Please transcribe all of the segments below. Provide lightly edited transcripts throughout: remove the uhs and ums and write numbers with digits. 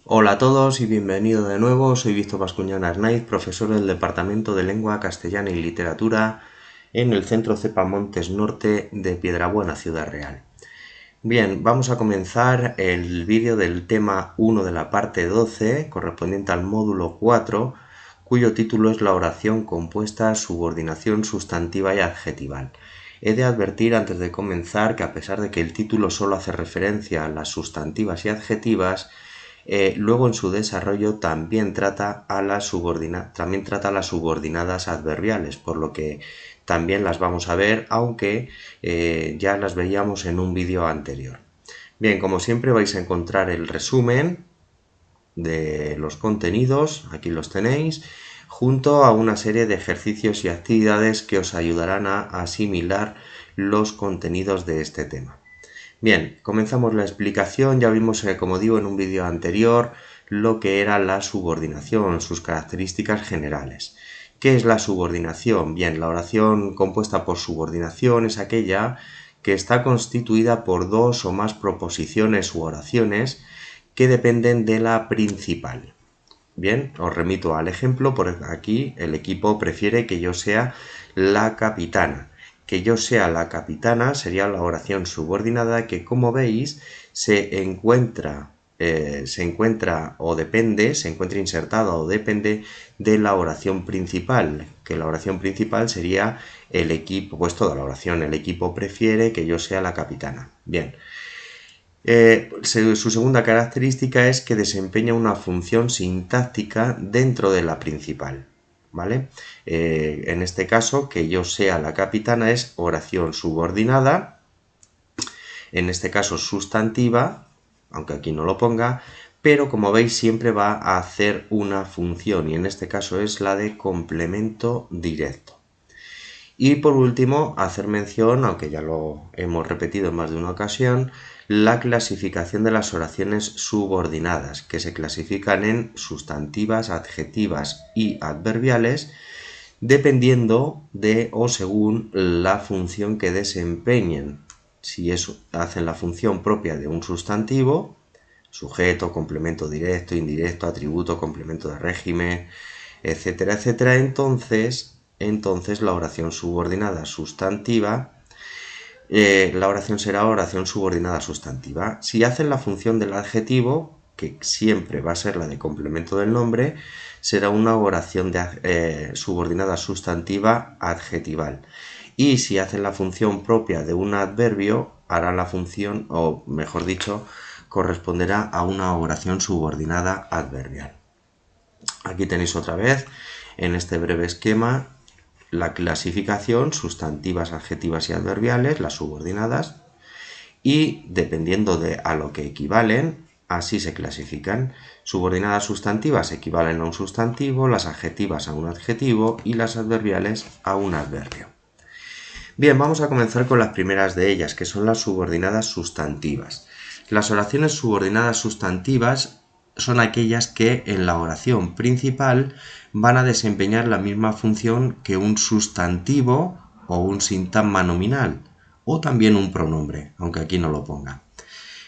Hola a todos y bienvenido de nuevo, soy Víctor Bascuñán Arnaiz, profesor del Departamento de Lengua Castellana y Literatura en el Centro Cepa Montes Norte de Piedrabuena, Ciudad Real. Bien, vamos a comenzar el vídeo del tema 1 de la parte 12, correspondiente al módulo 4, cuyo título es la oración compuesta, subordinación sustantiva y adjetival. He de advertir antes de comenzar que a pesar de que el título solo hace referencia a las sustantivas y adjetivas, luego en su desarrollo también trata a las subordinadas adverbiales, por lo que también las vamos a ver, aunque ya las veíamos en un vídeo anterior. Bien, como siempre vais a encontrar el resumen de los contenidos, aquí los tenéis, junto a una serie de ejercicios y actividades que os ayudarán a asimilar los contenidos de este tema. Bien, comenzamos la explicación. Ya vimos, como digo, en un vídeo anterior, lo que era la subordinación, sus características generales. ¿Qué es la subordinación? Bien, la oración compuesta por subordinación es aquella que está constituida por dos o más proposiciones u oraciones que dependen de la principal. Bien, os remito al ejemplo. Por aquí el equipo prefiere que yo sea la capitana. Que yo sea la capitana sería la oración subordinada que, como veis, se encuentra insertada o depende de la oración principal, que la oración principal sería el equipo, pues toda la oración, el equipo prefiere que yo sea la capitana. Bien. Su segunda característica es que desempeña una función sintáctica dentro de la principal. ¿Vale? En este caso, que yo sea la capitana es oración subordinada, en este caso sustantiva, aunque aquí no lo ponga, pero como veis siempre va a hacer una función y en este caso es la de complemento directo. Y por último, hacer mención, aunque ya lo hemos repetido en más de una ocasión, la clasificación de las oraciones subordinadas, que se clasifican en sustantivas, adjetivas y adverbiales, dependiendo de o según la función que desempeñen. Si hacen la función propia de un sustantivo, sujeto, complemento directo, indirecto, atributo, complemento de régimen, etcétera, etcétera, entonces la oración subordinada sustantiva, la oración será oración subordinada sustantiva. Si hacen la función del adjetivo, que siempre va a ser la de complemento del nombre, será una oración subordinada sustantiva adjetival. Y si hacen la función propia de un adverbio, hará la función, o mejor dicho, corresponderá a una oración subordinada adverbial. Aquí tenéis otra vez, en este breve esquema, la clasificación, sustantivas, adjetivas y adverbiales, las subordinadas, y dependiendo de a lo que equivalen, así se clasifican. Subordinadas sustantivas equivalen a un sustantivo, las adjetivas a un adjetivo y las adverbiales a un adverbio. Bien, vamos a comenzar con las primeras de ellas, que son las subordinadas sustantivas. Las oraciones subordinadas sustantivas son aquellas que en la oración principal van a desempeñar la misma función que un sustantivo o un sintagma nominal, o también un pronombre, aunque aquí no lo ponga.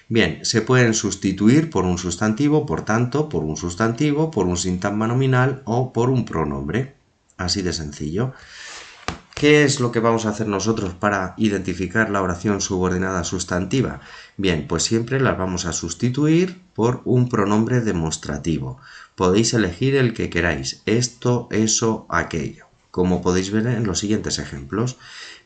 Bien, se pueden sustituir por un sustantivo, por tanto, por un sustantivo, por un sintagma nominal o por un pronombre. Así de sencillo. ¿Qué es lo que vamos a hacer nosotros para identificar la oración subordinada sustantiva? Bien, pues siempre las vamos a sustituir por un pronombre demostrativo. Podéis elegir el que queráis, esto, eso, aquello, como podéis ver en los siguientes ejemplos.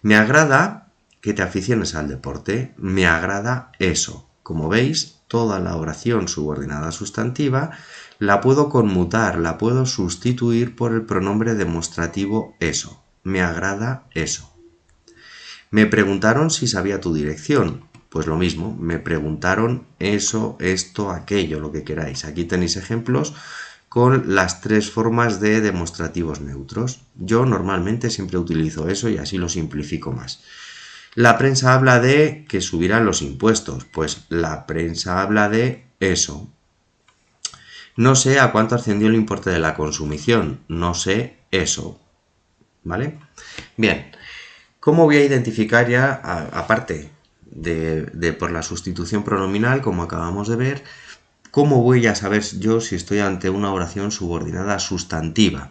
Me agrada que te aficiones al deporte, me agrada eso. Como veis, toda la oración subordinada sustantiva la puedo conmutar, la puedo sustituir por el pronombre demostrativo eso. Me agrada eso. Me preguntaron si sabía tu dirección. Pues lo mismo, me preguntaron eso, esto, aquello, lo que queráis. Aquí tenéis ejemplos con las tres formas de demostrativos neutros. Yo normalmente siempre utilizo eso y así lo simplifico más. La prensa habla de que subirán los impuestos. Pues la prensa habla de eso. No sé a cuánto ascendió el importe de la consumición. No sé eso. ¿Vale? Bien, ¿cómo voy a identificar ya, aparte de por la sustitución pronominal, como acabamos de ver, ¿Cómo voy a saber yo si estoy ante una oración subordinada sustantiva?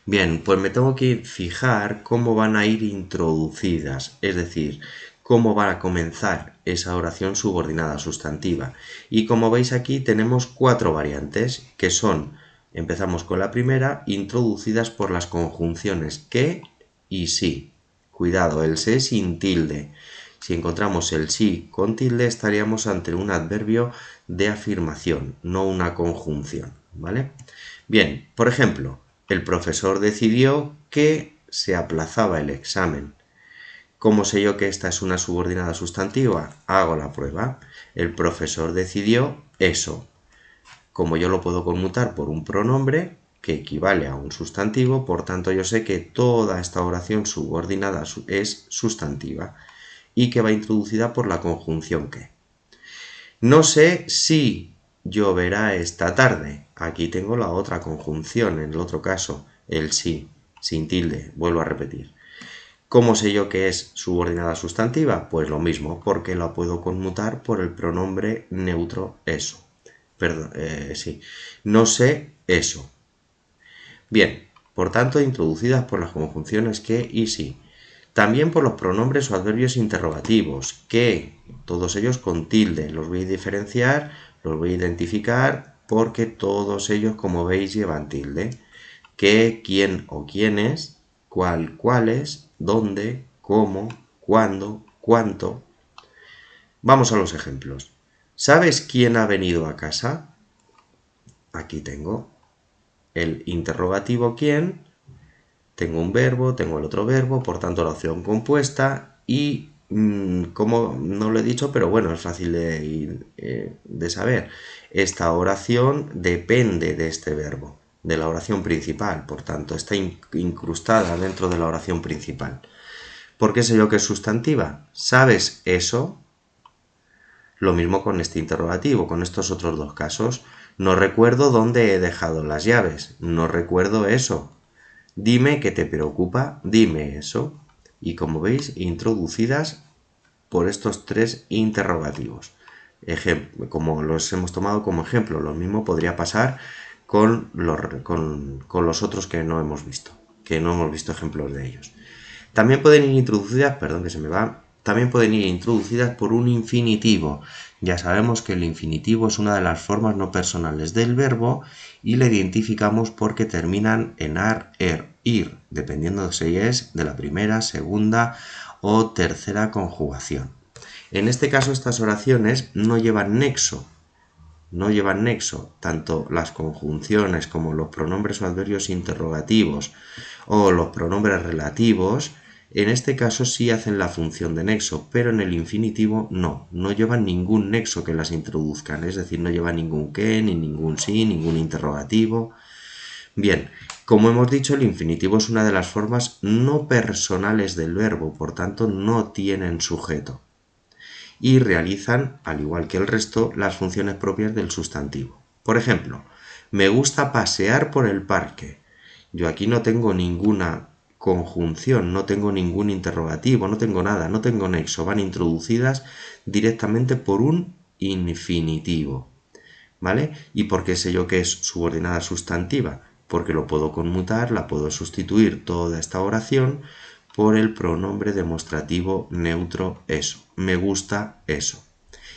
Bien, pues me tengo que fijar cómo van a ir introducidas, es decir, cómo va a comenzar esa oración subordinada sustantiva. Y como veis aquí tenemos 4 variantes, que son, empezamos con la primera, introducidas por las conjunciones que y sí. Cuidado, el se sin tilde. Si encontramos el sí con tilde estaríamos ante un adverbio de afirmación, no una conjunción, ¿vale? Bien, por ejemplo, el profesor decidió que se aplazaba el examen. ¿Cómo sé yo que esta es una subordinada sustantiva? Hago la prueba. El profesor decidió eso. Como yo lo puedo conmutar por un pronombre que equivale a un sustantivo, por tanto yo sé que toda esta oración subordinada es sustantiva y que va introducida por la conjunción que. No sé si lloverá esta tarde. Aquí tengo la otra conjunción, en el otro caso, el sí, sin tilde, vuelvo a repetir. ¿Cómo sé yo que es subordinada sustantiva? Pues lo mismo, porque la puedo conmutar por el pronombre neutro eso. Perdón, sí. No sé eso. Bien, por tanto, introducidas por las conjunciones que y sí. También por los pronombres o adverbios interrogativos, que, todos ellos con tilde. Los voy a diferenciar, los voy a identificar, porque todos ellos, como veis, llevan tilde. ¿Qué, quién o quiénes? ¿Cuál, cuáles? ¿Dónde? ¿Cómo? ¿Cuándo? ¿Cuánto? Vamos a los ejemplos. ¿Sabes quién ha venido a casa? Aquí tengo el interrogativo quién, tengo un verbo, tengo el otro verbo, por tanto la opción compuesta y como no lo he dicho, pero bueno, es fácil de saber. Esta oración depende de este verbo, de la oración principal, por tanto está incrustada dentro de la oración principal. ¿Por qué sé yo que es sustantiva? ¿Sabes eso? Lo mismo con este interrogativo, con estos otros dos casos. No recuerdo dónde he dejado las llaves. No recuerdo eso. Dime qué te preocupa, dime eso. Y como veis, introducidas por estos 3 interrogativos. Como los hemos tomado como ejemplo, lo mismo podría pasar con los otros que no hemos visto ejemplos de ellos. También pueden ir introducidas, perdón que se me va, también pueden ir introducidas por un infinitivo. Ya sabemos que el infinitivo es una de las formas no personales del verbo y le identificamos porque terminan en ar, er, ir, dependiendo si es de la primera, segunda o tercera conjugación. En este caso, estas oraciones no llevan nexo. Tanto las conjunciones como los pronombres o adverbios interrogativos o los pronombres relativos, en este caso sí hacen la función de nexo, pero en el infinitivo no llevan ningún nexo que las introduzcan, es decir, no llevan ningún que, ni ningún sí, ningún interrogativo. Bien, como hemos dicho, el infinitivo es una de las formas no personales del verbo, por tanto no tienen sujeto y realizan, al igual que el resto, las funciones propias del sustantivo. Por ejemplo, me gusta pasear por el parque. Yo aquí no tengo ninguna conjunción, no tengo ningún interrogativo, no tengo nada, no tengo nexo, van introducidas directamente por un infinitivo. ¿Vale? ¿Y por qué sé yo que es subordinada sustantiva? Porque lo puedo conmutar, la puedo sustituir toda esta oración por el pronombre demostrativo neutro eso. Me gusta eso.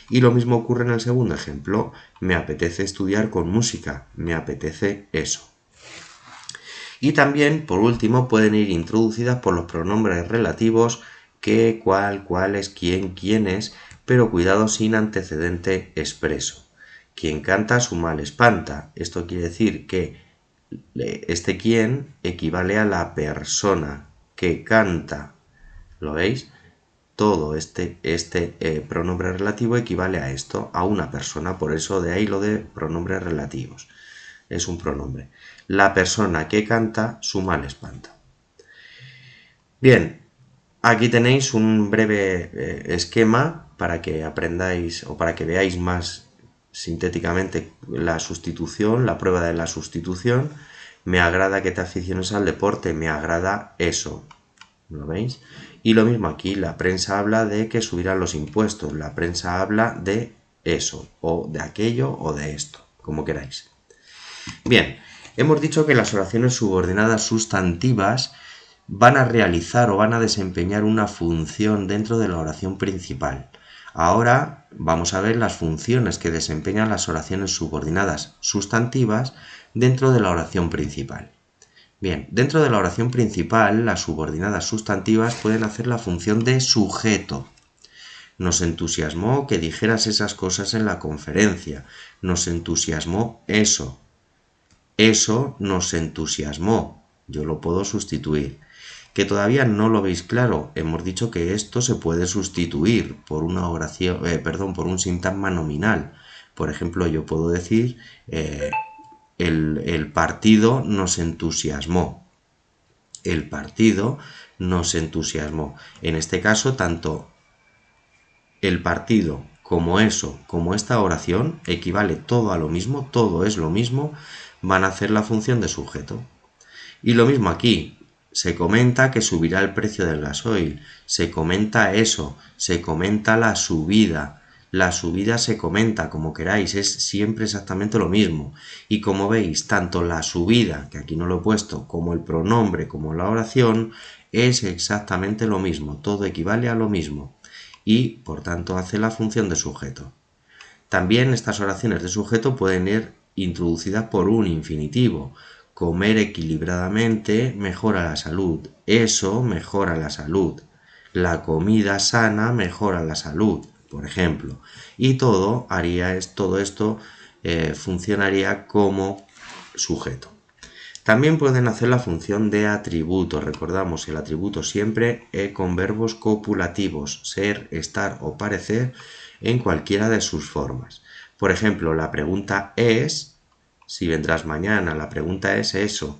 Y lo mismo ocurre en el segundo ejemplo. Me apetece estudiar con música. Me apetece eso. Y también, por último, pueden ir introducidas por los pronombres relativos qué, cuál, cuáles, quién, quiénes, pero cuidado sin antecedente expreso. Quien canta su mal espanta. Esto quiere decir que este quién equivale a la persona que canta. ¿Lo veis? Todo este pronombre relativo equivale a esto, a una persona, por eso de ahí lo de pronombres relativos. Es un pronombre. La persona que canta su mal espanta. Bien, aquí tenéis un breve esquema para que aprendáis o para que veáis más sintéticamente la sustitución, la prueba de la sustitución. Me agrada que te aficiones al deporte, me agrada eso. ¿Lo veis? Y lo mismo aquí, la prensa habla de que subirán los impuestos, la prensa habla de eso, o de aquello, o de esto. como queráis. Bien, hemos dicho que las oraciones subordinadas sustantivas van a realizar o van a desempeñar una función dentro de la oración principal. Ahora vamos a ver las funciones que desempeñan las oraciones subordinadas sustantivas dentro de la oración principal. Bien, dentro de la oración principal, las subordinadas sustantivas pueden hacer la función de sujeto. Nos entusiasmó que dijeras esas cosas en la conferencia. Nos entusiasmó eso. Eso nos entusiasmó. Yo lo puedo sustituir. Que todavía no lo veis claro, hemos dicho que esto se puede sustituir por una oración, por un sintagma nominal. Por ejemplo, yo puedo decir el partido nos entusiasmó. El partido nos entusiasmó. En este caso, tanto el partido como eso, como esta oración, equivale todo a lo mismo, todo es lo mismo, van a hacer la función de sujeto. Y lo mismo aquí, se comenta que subirá el precio del gasoil, se comenta eso, se comenta la subida se comenta, como queráis, es siempre exactamente lo mismo. Y como veis, tanto la subida, que aquí no lo he puesto, como el pronombre, como la oración, es exactamente lo mismo, todo equivale a lo mismo. Y, por tanto, hace la función de sujeto. También estas oraciones de sujeto pueden ir introducidas por un infinitivo. Comer equilibradamente mejora la salud. Eso mejora la salud. La comida sana mejora la salud, por ejemplo. Y todo esto funcionaría como sujeto. También pueden hacer la función de atributo. Recordamos el atributo siempre con verbos copulativos, ser, estar o parecer en cualquiera de sus formas. Por ejemplo, la pregunta es, si vendrás mañana, la pregunta es eso,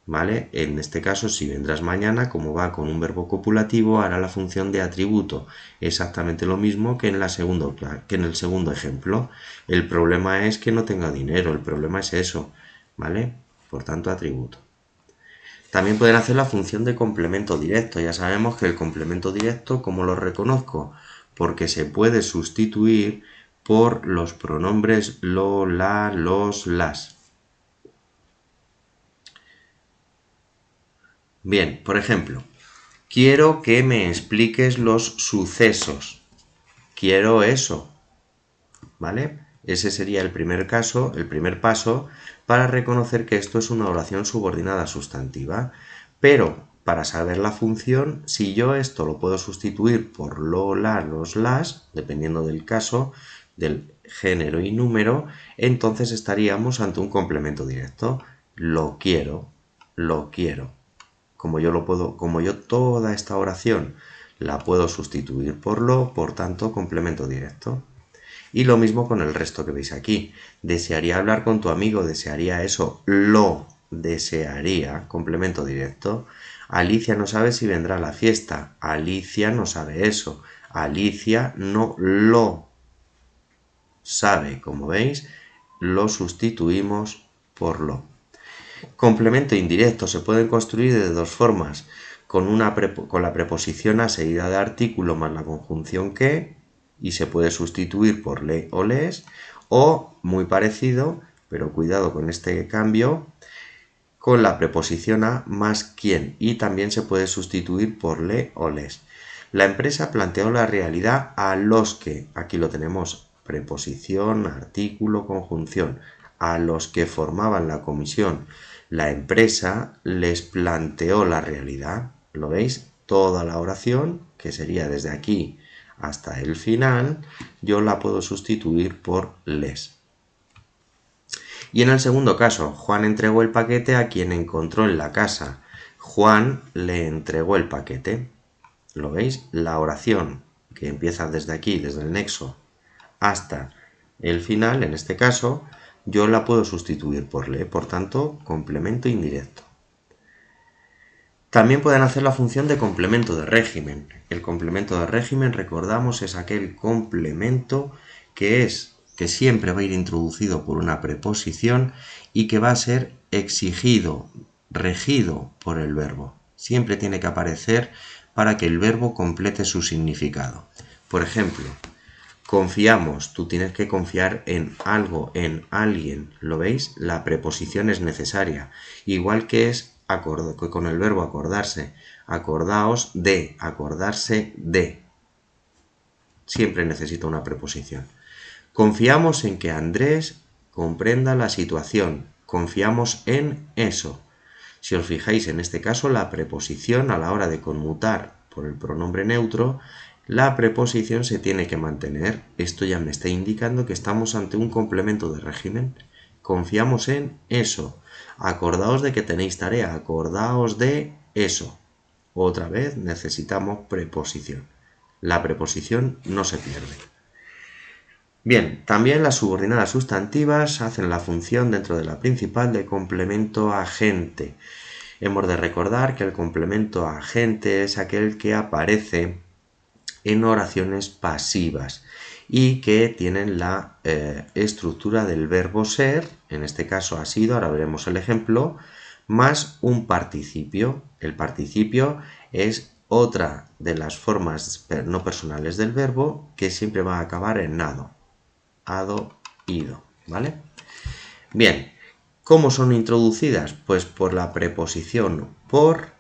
¿vale? En este caso, si vendrás mañana, como va con un verbo copulativo, hará la función de atributo. Exactamente lo mismo que en el segundo ejemplo. El problema es que no tenga dinero, el problema es eso, ¿vale? Por tanto, atributo. También pueden hacer la función de complemento directo. Ya sabemos que el complemento directo, ¿cómo lo reconozco? Porque se puede sustituir por los pronombres lo, la, los, las. Bien, por ejemplo, quiero que me expliques los sucesos. Quiero eso, ¿vale? Ese sería el primer paso para reconocer que esto es una oración subordinada sustantiva. Pero para saber la función, si yo esto lo puedo sustituir por lo, la, los, las, dependiendo del caso, del género y número, entonces estaríamos ante un complemento directo. Lo quiero, lo quiero. Como yo toda esta oración la puedo sustituir por lo, por tanto, complemento directo. Y lo mismo con el resto que veis aquí. Desearía hablar con tu amigo, desearía eso, lo desearía, complemento directo. Alicia no sabe si vendrá a la fiesta. Alicia no sabe eso. Alicia no lo sabe. Como veis, lo sustituimos por lo. Complemento indirecto se pueden construir de dos formas. Con la preposición a seguida de artículo más la conjunción que, y se puede sustituir por le o les, o muy parecido, pero cuidado con este cambio, con la preposición a más quién, y también se puede sustituir por le o les. La empresa planteó la realidad a los que, aquí lo tenemos, preposición, artículo, conjunción, a los que formaban la comisión. La empresa les planteó la realidad, ¿lo veis? Toda la oración, que sería desde aquí hasta el final, yo la puedo sustituir por les. Y en el segundo caso, Juan entregó el paquete a quien encontró en la casa. Juan le entregó el paquete. ¿Lo veis? La oración que empieza desde aquí, desde el nexo, hasta el final, en este caso, yo la puedo sustituir por le, por tanto, complemento indirecto. También pueden hacer la función de complemento de régimen. El complemento de régimen, recordamos, es aquel complemento que siempre va a ir introducido por una preposición y que va a ser exigido, regido por el verbo. Siempre tiene que aparecer para que el verbo complete su significado. Por ejemplo, Confiamos, tú tienes que confiar en algo, en alguien, ¿lo veis? La preposición es necesaria, igual que es que con el verbo acordarse. Acordaos de, acordarse de. Siempre necesita una preposición. Confiamos en que Andrés comprenda la situación. Confiamos en eso. Si os fijáis, en este caso, la preposición a la hora de conmutar por el pronombre neutro, la preposición se tiene que mantener. Esto ya me está indicando que estamos ante un complemento de régimen. Confiamos en eso. Acordaos de que tenéis tarea. Acordaos de eso. Otra vez necesitamos preposición. La preposición no se pierde. Bien, también las subordinadas sustantivas hacen la función dentro de la principal de complemento agente. Hemos de recordar que el complemento agente es aquel que aparece en oraciones pasivas y que tienen la estructura del verbo ser, en este caso ha sido, ahora veremos el ejemplo, más un participio. El participio es otra de las formas no personales del verbo que siempre va a acabar en ado. Ado, ido, ¿vale? Bien, ¿cómo son introducidas? Pues por la preposición por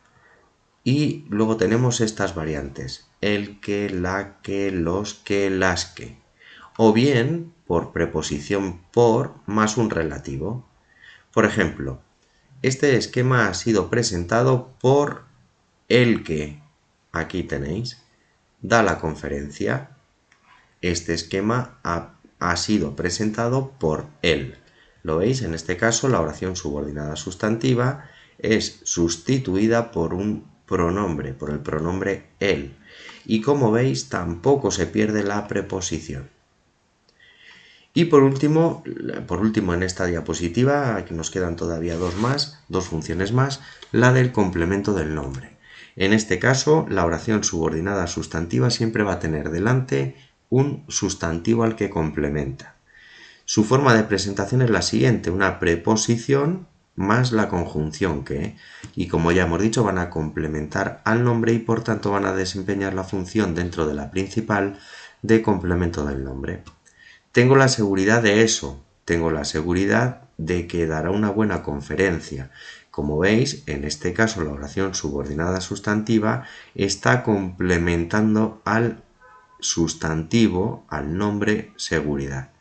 y luego tenemos estas variantes, el que, la que, los que, las que. O bien por preposición por más un relativo. Por ejemplo, este esquema ha sido presentado por el que, aquí tenéis, da la conferencia. Este esquema ha sido presentado por él. ¿Lo veis? En este caso, la oración subordinada sustantiva es sustituida por un pronombre, por el pronombre él. Y como veis, tampoco se pierde la preposición. Y por último en esta diapositiva, aquí nos quedan todavía dos funciones más, la del complemento del nombre. En este caso, la oración subordinada sustantiva siempre va a tener delante un sustantivo al que complementa. Su forma de presentación es la siguiente, una preposición más la conjunción que, y como ya hemos dicho, van a complementar al nombre y por tanto van a desempeñar la función dentro de la principal de complemento del nombre. Tengo la seguridad de eso, tengo la seguridad de que dará una buena conferencia. Como veis, en este caso la oración subordinada sustantiva está complementando al sustantivo, al nombre seguridad.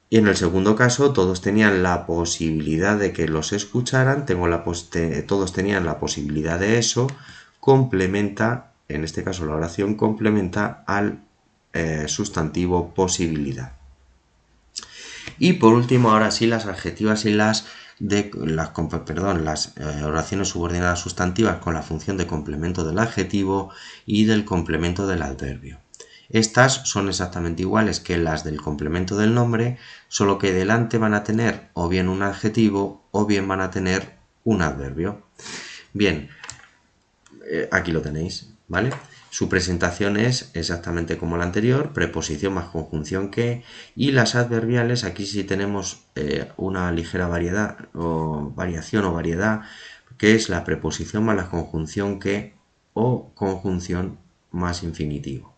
Y en el segundo caso, todos tenían la posibilidad de que los escucharan, todos tenían la posibilidad de eso, complementa, en este caso la oración complementa al sustantivo posibilidad. Y por último, ahora sí, las adjetivas y las oraciones subordinadas sustantivas con la función de complemento del adjetivo y del complemento del adverbio. Estas son exactamente iguales que las del complemento del nombre, solo que delante van a tener o bien un adjetivo o bien van a tener un adverbio. Bien, aquí lo tenéis, ¿vale? Su presentación es exactamente como la anterior, preposición más conjunción que, y las adverbiales, aquí sí tenemos una ligera variación o variedad, que es la preposición más la conjunción que o conjunción más infinitivo,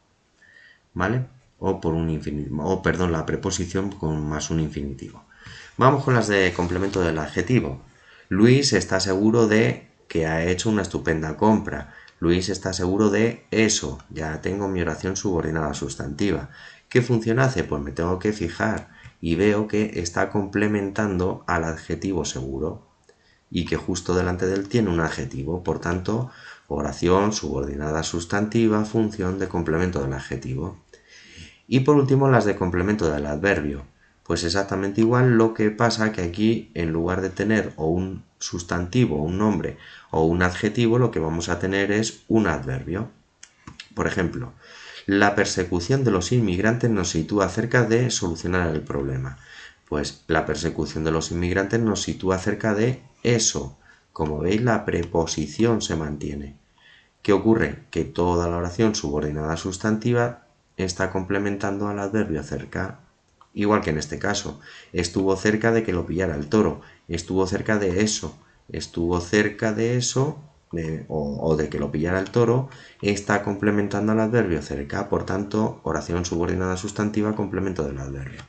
¿vale? La preposición con más un infinitivo. Vamos con las de complemento del adjetivo. Luis está seguro de que ha hecho una estupenda compra. Luis está seguro de eso. Ya tengo mi oración subordinada sustantiva. ¿Qué función hace? Pues me tengo que fijar y veo que está complementando al adjetivo seguro y que justo delante de él tiene un adjetivo. Por tanto, oración subordinada sustantiva, función de complemento del adjetivo. Y por último, las de complemento del adverbio. Pues exactamente igual, lo que pasa que aquí, en lugar de tener o un sustantivo, un nombre o un adjetivo, lo que vamos a tener es un adverbio. Por ejemplo, la persecución de los inmigrantes nos sitúa cerca de solucionar el problema. Pues la persecución de los inmigrantes nos sitúa cerca de eso. Como veis, la preposición se mantiene. ¿Qué ocurre? Que toda la oración subordinada sustantiva está complementando al adverbio cerca, igual que en este caso. Estuvo cerca de que lo pillara el toro, estuvo cerca de eso, o de que lo pillara el toro, está complementando al adverbio cerca, por tanto, oración subordinada sustantiva, complemento del adverbio.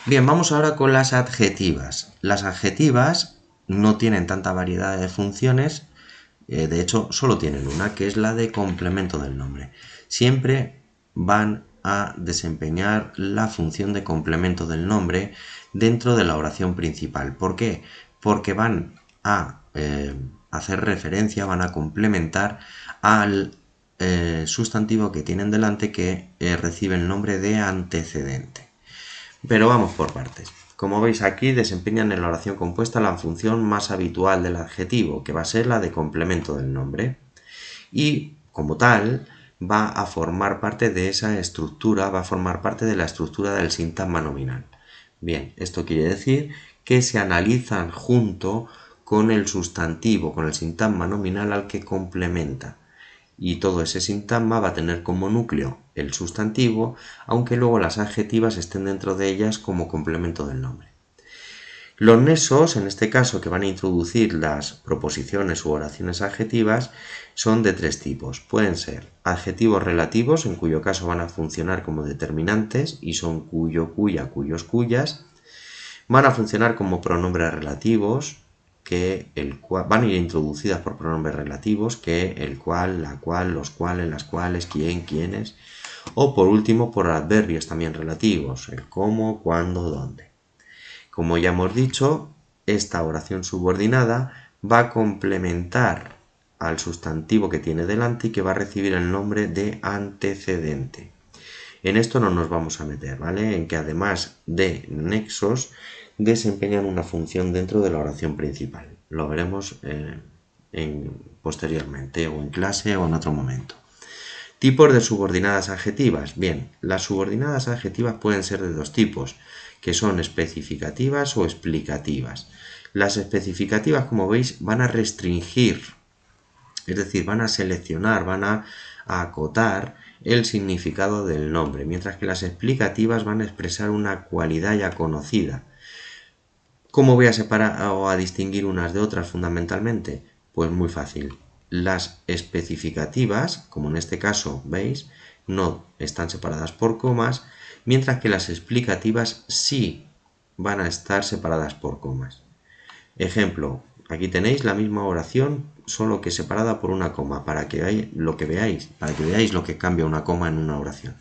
Bien, vamos ahora con las adjetivas. Las adjetivas no tienen tanta variedad de funciones, de hecho solo tienen una, que es la de complemento del nombre. Siempre van a desempeñar la función de complemento del nombre dentro de la oración principal. ¿Por qué? Porque van a hacer referencia, van a complementar al sustantivo que tienen delante que recibe el nombre de antecedente. Pero vamos por partes. Como veis aquí desempeñan en la oración compuesta la función más habitual del adjetivo, que va a ser la de complemento del nombre. Y como tal va a formar parte de esa estructura, va a formar parte de la estructura del sintagma nominal. Bien, esto quiere decir que se analizan junto con el sustantivo, con el sintagma nominal al que complementa. Y todo ese sintagma va a tener como núcleo el sustantivo, aunque luego las adjetivas estén dentro de ellas como complemento del nombre. Los nexos, en este caso, que van a introducir las proposiciones u oraciones adjetivas, son de tres tipos. Pueden ser adjetivos relativos, en cuyo caso van a funcionar como determinantes y son cuyo, cuya, cuyos, cuyas. Van a funcionar como pronombres relativos, que van a ir introducidas por pronombres relativos, que el cual, la cual, los cuales, las cuales, quién, quiénes. O por último por adverbios también relativos, el cómo, cuándo, dónde. Como ya hemos dicho, esta oración subordinada va a complementar al sustantivo que tiene delante y que va a recibir el nombre de antecedente. En esto no nos vamos a meter, ¿vale? En que además de nexos desempeñan una función dentro de la oración principal. Lo veremos posteriormente, o en clase o en otro momento. Tipos de subordinadas adjetivas. Bien, las subordinadas adjetivas pueden ser de dos tipos, que son especificativas o explicativas. Las especificativas, como veis, van a restringir, es decir, van a seleccionar, van a acotar el significado del nombre, mientras que las explicativas van a expresar una cualidad ya conocida. ¿Cómo voy a separar o a distinguir unas de otras fundamentalmente? Pues muy fácil. Las especificativas, como en este caso veis, no están separadas por comas, mientras que las explicativas sí van a estar separadas por comas. Ejemplo, aquí tenéis la misma oración, solo que separada por una coma, para que veáis lo que cambia una coma en una oración.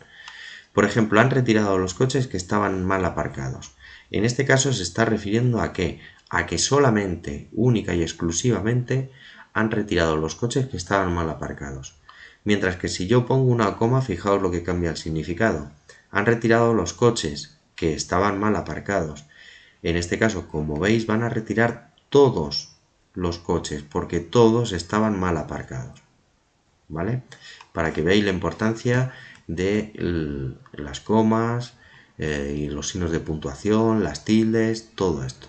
Por ejemplo, han retirado los coches que estaban mal aparcados. En este caso se está refiriendo a qué? A que solamente, única y exclusivamente, han retirado los coches que estaban mal aparcados. Mientras que si yo pongo una coma, fijaos lo que cambia el significado. Han retirado los coches que estaban mal aparcados. En este caso, como veis, van a retirar todos los coches, porque todos estaban mal aparcados. ¿Vale? Para que veáis la importancia de las comas y los signos de puntuación, las tildes, todo esto.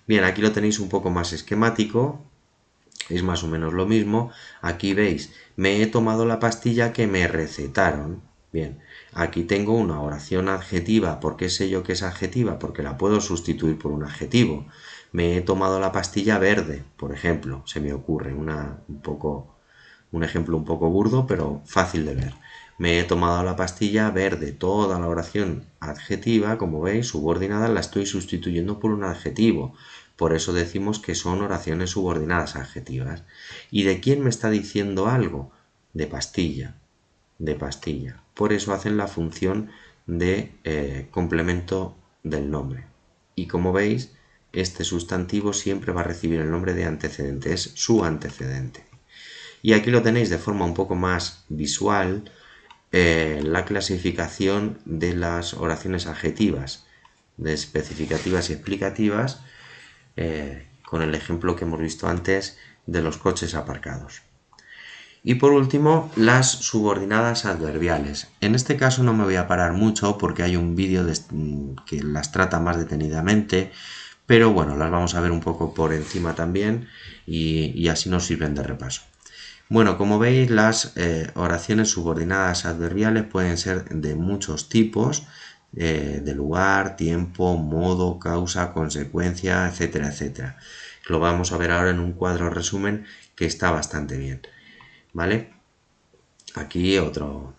Bien, aquí lo tenéis un poco más esquemático, es más o menos lo mismo. Aquí veis, me he tomado la pastilla que me recetaron. Bien, aquí tengo una oración adjetiva. ¿Por qué sé yo que es adjetiva? Porque la puedo sustituir por un adjetivo. Me he tomado la pastilla verde, por ejemplo, se me ocurre un ejemplo un poco burdo, pero fácil de ver. Me he tomado la pastilla verde. Toda la oración adjetiva, como veis, subordinada, la estoy sustituyendo por un adjetivo. Por eso decimos que son oraciones subordinadas adjetivas. ¿Y de quién me está diciendo algo? De pastilla. De pastilla. Por eso hacen la función de complemento del nombre. Y como veis, este sustantivo siempre va a recibir el nombre de antecedente. Es su antecedente. Y aquí lo tenéis de forma un poco más visual, la clasificación de las oraciones adjetivas, de especificativas y explicativas, con el ejemplo que hemos visto antes de los coches aparcados. Y por último, las subordinadas adverbiales. En este caso no me voy a parar mucho porque hay un vídeo que las trata más detenidamente, pero bueno, las vamos a ver un poco por encima también y así nos sirven de repaso. Bueno, como veis, las oraciones subordinadas adverbiales pueden ser de muchos tipos, de lugar, tiempo, modo, causa, consecuencia, etcétera, etcétera. Lo vamos a ver ahora en un cuadro resumen que está bastante bien, ¿vale? Aquí otro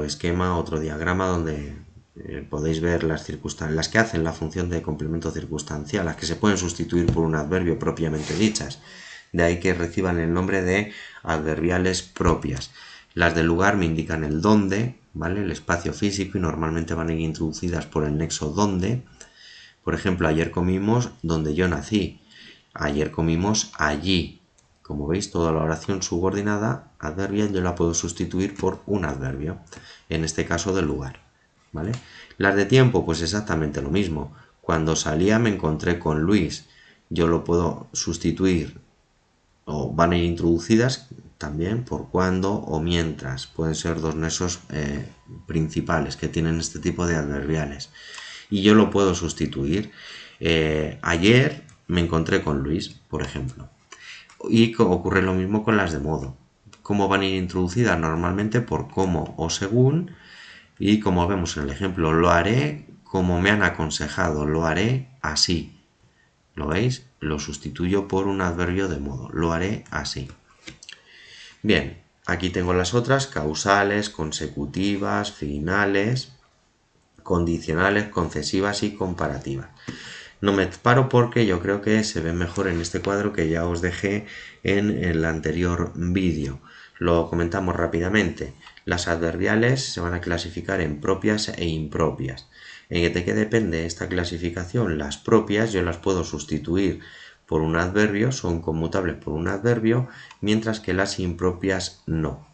esquema, otro diagrama donde podéis ver las circunstancias, las que hacen la función de complemento circunstancial, las que se pueden sustituir por un adverbio propiamente dichas. De ahí que reciban el nombre de adverbiales propias. Las del lugar me indican el dónde, ¿vale? El espacio físico, y normalmente van a ir introducidas por el nexo dónde. Por ejemplo, ayer comimos donde yo nací. Ayer comimos allí. Como veis, toda la oración subordinada adverbial yo la puedo sustituir por un adverbio, en este caso del lugar, ¿vale? Las de tiempo, pues exactamente lo mismo. Cuando salía me encontré con Luis. Yo lo puedo sustituir, o van a ir introducidas también por cuando o mientras. Pueden ser dos nexos principales que tienen este tipo de adverbiales. Y yo lo puedo sustituir. Ayer me encontré con Luis, por ejemplo. Y ocurre lo mismo con las de modo. ¿Cómo van a ir introducidas? Normalmente por cómo o según. Y como vemos en el ejemplo, lo haré como me han aconsejado, lo haré así. ¿Lo veis? Lo sustituyo por un adverbio de modo, lo haré así. Bien, aquí tengo las otras, causales, consecutivas, finales, condicionales, concesivas y comparativas. No me paro porque yo creo que se ve mejor en este cuadro que ya os dejé en el anterior vídeo. Lo comentamos rápidamente. Las adverbiales se van a clasificar en propias e impropias. ¿De qué depende esta clasificación? Las propias yo las puedo sustituir por un adverbio, son conmutables por un adverbio, mientras que las impropias no.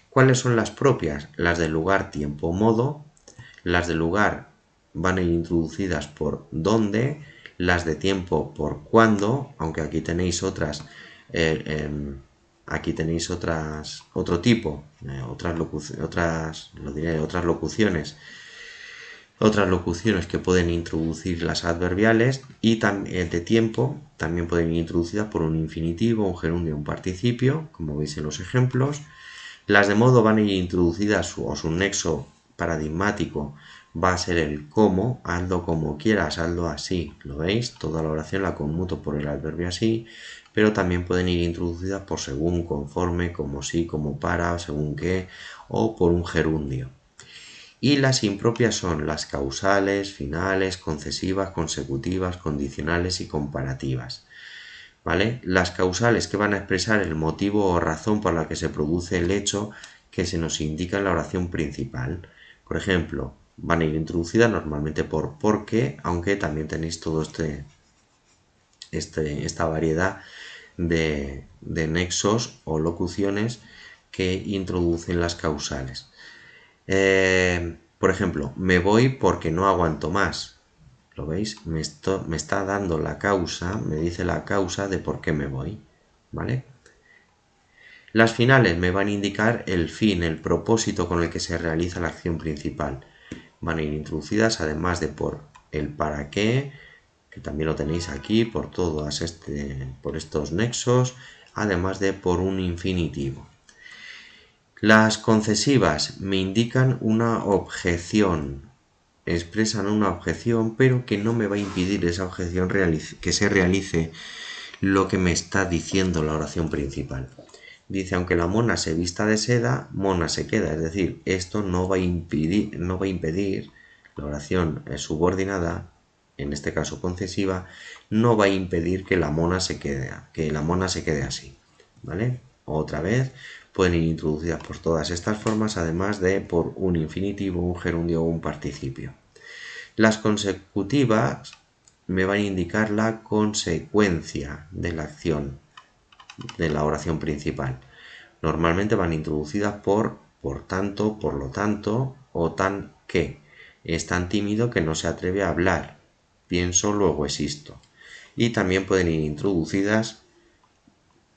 ¿Cuáles son las propias? Las del lugar, tiempo, modo. Las del lugar van a ir introducidas por dónde, las de tiempo por cuándo, aunque aquí tenéis otras, otro tipo, otras locuciones que pueden introducir las adverbiales, y también de tiempo también pueden ir introducidas por un infinitivo, un gerundio, un participio, como veis en los ejemplos. Las de modo van a ir introducidas, o su nexo paradigmático va a ser el cómo, hazlo como quieras, hazlo así, ¿lo veis? Toda la oración la conmuto por el adverbio así, pero también pueden ir introducidas por según, conforme, como sí, como para, según qué, o por un gerundio. Y las impropias son las causales, finales, concesivas, consecutivas, condicionales y comparativas. ¿Vale? Las causales que van a expresar el motivo o razón por la que se produce el hecho que se nos indica en la oración principal. Por ejemplo, van a ir introducidas normalmente por qué, aunque también tenéis todo esta variedad de nexos o locuciones que introducen las causales. Por ejemplo, me voy porque no aguanto más. ¿Lo veis? Me está dando la causa, me dice la causa de por qué me voy, ¿vale? Las finales me van a indicar el fin, el propósito con el que se realiza la acción principal. Van a ir introducidas además de por el para qué, que también lo tenéis aquí, por por estos nexos, además de por un infinitivo. Las concesivas me indican una objeción, expresan una objeción, pero que no me va a impedir esa objeción que se realice lo que me está diciendo la oración principal. Dice, aunque la mona se vista de seda, mona se queda. Es decir, esto no va a impedir la oración subordinada, en este caso concesiva, no va a impedir que la mona se quede así, ¿vale? Otra vez, pueden ir introducidas por todas estas formas, además de por un infinitivo, un gerundio o un participio. Las consecutivas me van a indicar la consecuencia de la acción de la oración principal. Normalmente van introducidas por tanto, por lo tanto o tan que. Es tan tímido que no se atreve a hablar. Pienso, luego existo. Y también pueden ir introducidas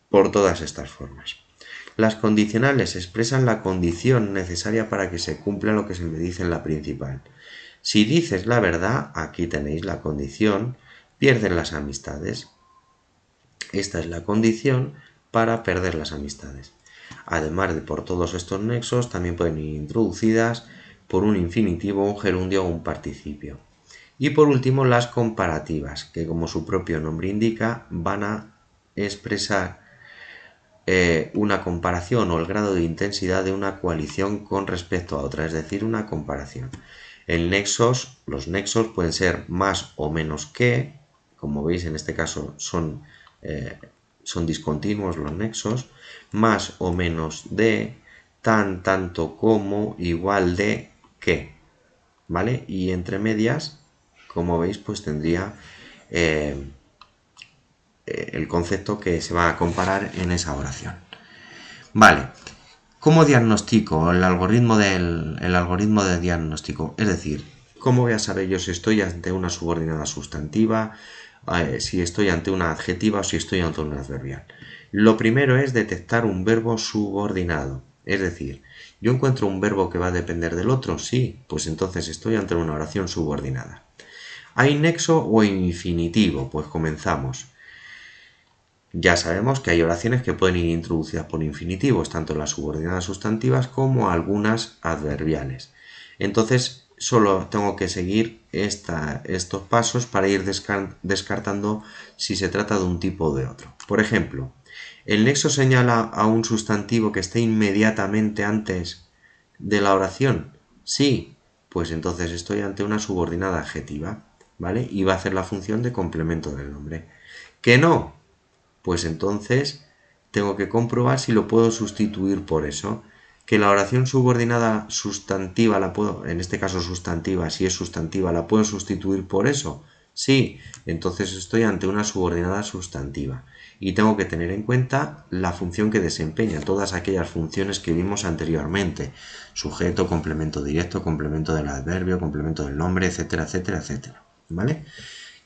por todas estas formas. Las condicionales expresan la condición necesaria para que se cumpla lo que se me dice en la principal. Si dices la verdad, aquí tenéis la condición, pierden las amistades. Esta es la condición para perder las amistades. Además de por todos estos nexos, también pueden ir introducidas por un infinitivo, un gerundio o un participio. Y por último, las comparativas, que como su propio nombre indica, van a expresar una comparación o el grado de intensidad de una coalición con respecto a otra, es decir, una comparación. Los nexos pueden ser más o menos que, como veis en este caso son discontinuos los nexos, más o menos de, tan, tanto como, igual de, que, ¿vale? Y entre medias, como veis, pues tendría el concepto que se va a comparar en esa oración. Vale, ¿cómo diagnostico el algoritmo de diagnóstico? Es decir, ¿cómo voy a saber yo si estoy ante una subordinada sustantiva, si estoy ante una adjetiva o si estoy ante una adverbial? Lo primero es detectar un verbo subordinado. Es decir, ¿yo encuentro un verbo que va a depender del otro? Sí, pues entonces estoy ante una oración subordinada. ¿Hay nexo o infinitivo? Pues comenzamos. Ya sabemos que hay oraciones que pueden ir introducidas por infinitivos, tanto las subordinadas sustantivas como algunas adverbiales. Entonces, solo tengo que seguir estos pasos para ir descartando si se trata de un tipo o de otro. Por ejemplo, ¿el nexo señala a un sustantivo que esté inmediatamente antes de la oración? Sí, pues entonces estoy ante una subordinada adjetiva, ¿vale? Y va a hacer la función de complemento del nombre. ¿Que no? Pues entonces tengo que comprobar si lo puedo sustituir por eso. Que la oración subordinada sustantiva la puedo, en este caso sustantiva, si es sustantiva, la puedo sustituir por eso. Sí, entonces estoy ante una subordinada sustantiva. Y tengo que tener en cuenta la función que desempeña, todas aquellas funciones que vimos anteriormente. Sujeto, complemento directo, complemento del adverbio, complemento del nombre, etcétera, etcétera, etcétera. ¿Vale?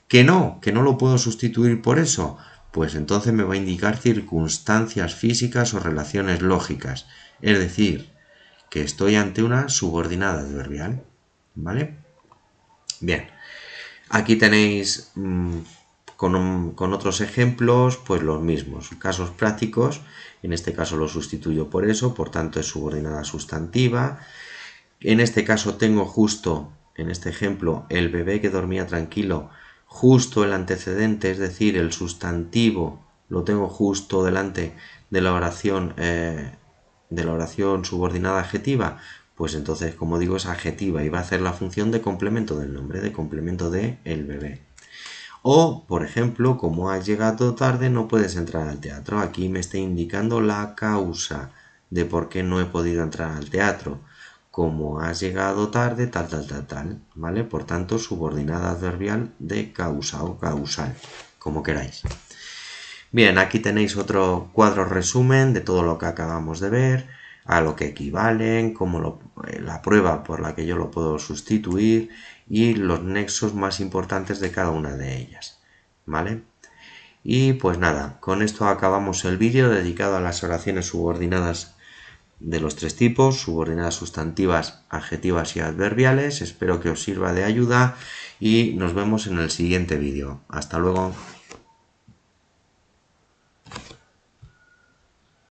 Que no lo puedo sustituir por eso, pues entonces me va a indicar circunstancias físicas o relaciones lógicas, es decir, que estoy ante una subordinada adverbial, ¿vale? Bien, aquí tenéis con otros ejemplos, pues los mismos, casos prácticos, en este caso lo sustituyo por eso, por tanto es subordinada sustantiva, en este caso tengo justo, en este ejemplo, el bebé que dormía tranquilo, justo el antecedente, es decir, el sustantivo, lo tengo justo delante de la oración subordinada adjetiva, pues entonces, como digo, es adjetiva y va a hacer la función de complemento del nombre, de complemento de el bebé. O, por ejemplo, como has llegado tarde, no puedes entrar al teatro. Aquí me está indicando la causa de por qué no he podido entrar al teatro. Como has llegado tarde, tal, tal, tal, tal, ¿vale? Por tanto, subordinada adverbial de causa o causal, como queráis. Bien, aquí tenéis otro cuadro resumen de todo lo que acabamos de ver, a lo que equivalen, la prueba por la que yo lo puedo sustituir y los nexos más importantes de cada una de ellas, ¿vale? Y pues nada, con esto acabamos el vídeo dedicado a las oraciones subordinadas de los tres tipos, subordinadas sustantivas, adjetivas y adverbiales. Espero que os sirva de ayuda y nos vemos en el siguiente vídeo. Hasta luego.